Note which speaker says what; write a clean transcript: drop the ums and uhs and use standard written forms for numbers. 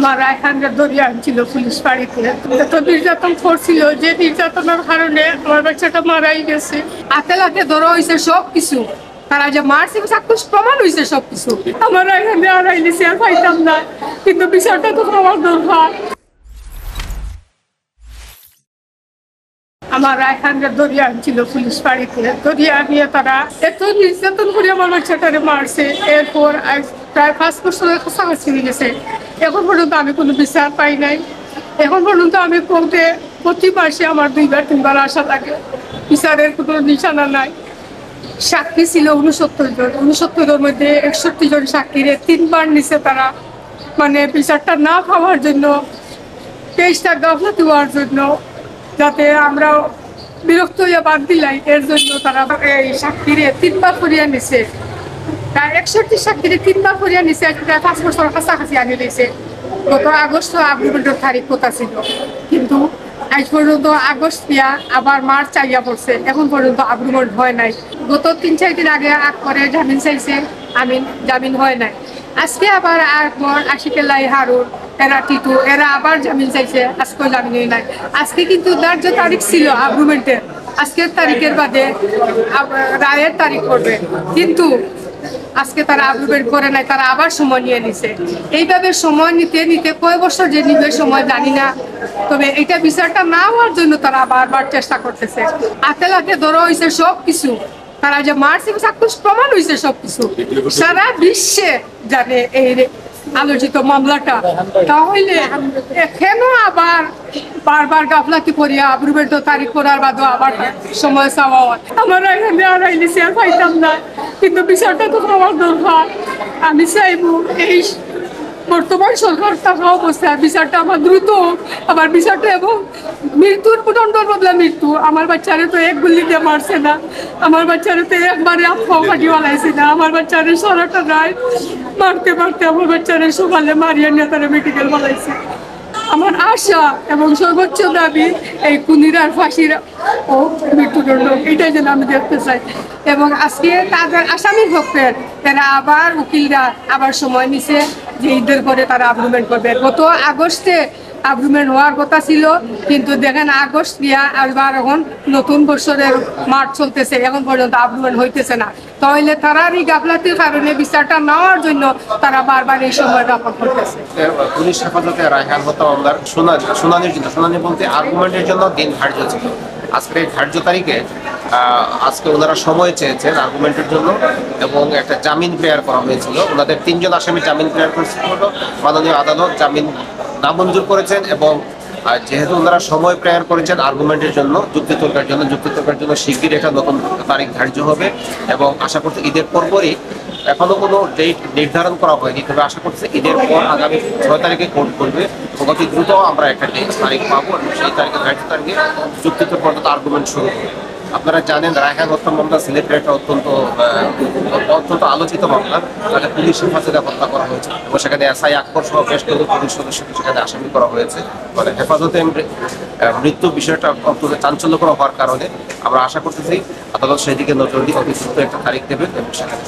Speaker 1: আমার রায়হানকে ধরিয়ে আনছিল পুলিশ বাড়িতে। এত নির্যাতন করছিল যে নির্যাতনের কারণে আমার বাচ্চাটা মারাই গেছে। হাতে লাতে ধরা হয়েছে সবকিছু, তারা যে মারছে চাক্ষুষ প্রমাণ হয়েছে সবকিছু। আমার রায়হানকে আড়াই নিছে আর পাইতাম না, কিন্তু বিচারটা তো আমার দরকার। আমার রায়হানকে ধরিয়ে আনছিল পুলিশ বাড়িতে, ধরিয়ে আনিয়ে তারা এত নির্যাতন করে আমার বাচ্চাটারে মারছে। এরপর প্রায় 5 বছরের কাছাকাছি হয়ে গেছে, এখন পর্যন্ত আমি কোনো বিচার পাই নাই। এখন পর্যন্ত আমি কোর্টে প্রতি মাসে আমার 2বার 3বার আসা থাকে, বিচারের কোনো নিশানা নাই। সাক্ষী ছিল 69 জন, 69-এর মধ্যে 61 জন সাক্ষীরে 3বার নিছে তারা, মানে বিচারটা না পাওয়ার জন্য, কেসটা গাফলাতি হওয়ার জন্য, যাতে আমরা বিরক্ত হইয়া বাদ দিলাই এর জন্য তারা এই সাক্ষীরে 3বার করিয়া নিছে। প্রায় 61 সাক্ষীরে 3বার করিয়া নিছে, প্রায় 5 বছর কাছাকাছি আনি দিয়েছে। গত আগস্ট আগ্রিমেন্টের তারিখ কথা ছিল, কিন্তু আজ পর্যন্ত আগস্ট দিয়া আবার মার্চ চাইয়া পড়ছে, এখন পর্যন্ত আগ্রিমেন্ট হয় নাই। গত 3-4 দিন আগে আগ করে জামিন চাইছে, জামিন হয় নাই। আজকে আবার আকবর, আশিকুল্লাহ, হারুন, এরা টিটু, এরা আবার জামিন চাইছে, আজকেও জামিন হয় নাই। আজকে কিন্তু ধার্য তারিখ ছিল আগ্রিমেন্টের, আজকের তারিখের বাদে রায়ের তারিখ করবে, কিন্তু আজকে তারা আগ্রিমেন্ট করে নাই, তারা আবার সময় নিয়ে নিছে। এইভাবে সময় নিতে নিতে কয় বছর যে নিবে সময় জানি না, তবে এটা বিচারটা না হওয়ার জন্য তারা বারবার চেষ্টা করতেছে। হাতে লাতে ধরা হয়েছে সবকিছু, তারা যে মারছে চাক্ষুষ প্রমাণ হয়েছে সবকিছু, সারা বিশ্বে জানে এই আলোচিত মামলাটা। তাহলে কেন আবার বারবার গাফলাতি করিয়া আগ্রিমেন্ট তারিখ করার বাদও আবার সময় চাওয়া হয়? আমার এখানে আড়াই নিছে আর পাইতাম না, কিন্তু বিচারটা তো আমার দরকার। আমি চাইবো এই বর্তমান সরকার থাকা অবস্থায় বিচারটা আমার দ্রুত, আমার বিচারটা এবং মৃত্যুর দণ্ডর বদলা মৃত্যু। আমার বাচ্চারে তো এক গুলি দিয়ে মারছে না, আমার বাচ্চারে তো একবারে আফাও কাটি বানাইছে না, আমার বাচ্চারে সারাটা রাত মারতে মারতে আমার বাচ্চারে সকালে মারিয়া নিয়ে তারা মেডিকেল বানাইছে। আমার আশা এবং সর্বোচ্চ দাবি এই খুনিরার ফাঁসির ও মৃত্যুদণ্ড, এটাই যেন আমি দেখতে চাই। এবং আজকে তাদের আসামির পক্ষের তারা আবার উকিলরা আবার সময় নিছে যে ঈদের পরে তারা আগ্রিমেন্ট করবে। গত আগস্টে আগ্রিমেন্ট হওয়ার কথা ছিল, কিন্তু দেখেন আগস্ট দিয়া আবার এখন নতুন বছরের মার্চ চলতেছে, এখন পর্যন্ত আগ্রিমেন্ট হইতেছে না। তাহলে তারারই গাফলাতির কারণে বিচারটা নেওয়ার জন্য তারা বারবার এই সময়টা আপন করতেছে।
Speaker 2: পুলিশ হেফাজতে রায়হান হত্যা মামলার শুনানি বলতে আর্গুমেন্টের জন্য দিন ধার্য ছিল। আজকের এই ধার্য তারিখে আজকে ওনারা সময় চেয়েছেন আর্গুমেন্টের জন্য, এবং একটা জামিন প্রেয়ার করা হয়েছিল। ওনাদের 3 জন আসামি জামিন প্রেয়ার করেছিল, মাননীয় আদালত জামিন নামঞ্জুর করেছেন। এবং যেহেতু ওনারা সময় প্রেয়ার করেছেন আর্গুমেন্টের জন্য, যুক্তি তর্কের জন্য শিগগির একটা নতুন তারিখ ধার্য হবে, এবং আশা করছি ঈদের পরপরই, এখনো কোনো ডেট নির্ধারণ করা হয়নি, তবে আশা করছি ঈদের পর আগামী 6 তারিখে কোর্ট করবে, এবং অতি দ্রুত আমরা একটা তারিখ পাবো, এবং সেই তারিখে ধার্য তারিখে যুক্তি তর্ক আর্গুমেন্ট শুরু হবে। আপনারা জানেন রায়হান হত্যা মামলা সিলেটের একটা অত্যন্ত আলোচিত মামলা, তাদের পুলিশ হেফাজতে হত্যা করা হয়েছে, এবং সেখানে এসআই আকবর সহ বেশ কিছু পুলিশ সদস্যকে সেখানে আসামি করা হয়েছে। মানে হেফাজতে মৃত্যু বিষয়টা অত্যন্ত চাঞ্চল্যকর হওয়ার কারণে আমরা আশা করতেছি আদালত সেদিকে নজর দিয়ে অতি দ্রুত একটা তারিখ দেবেন, এবং সেখানে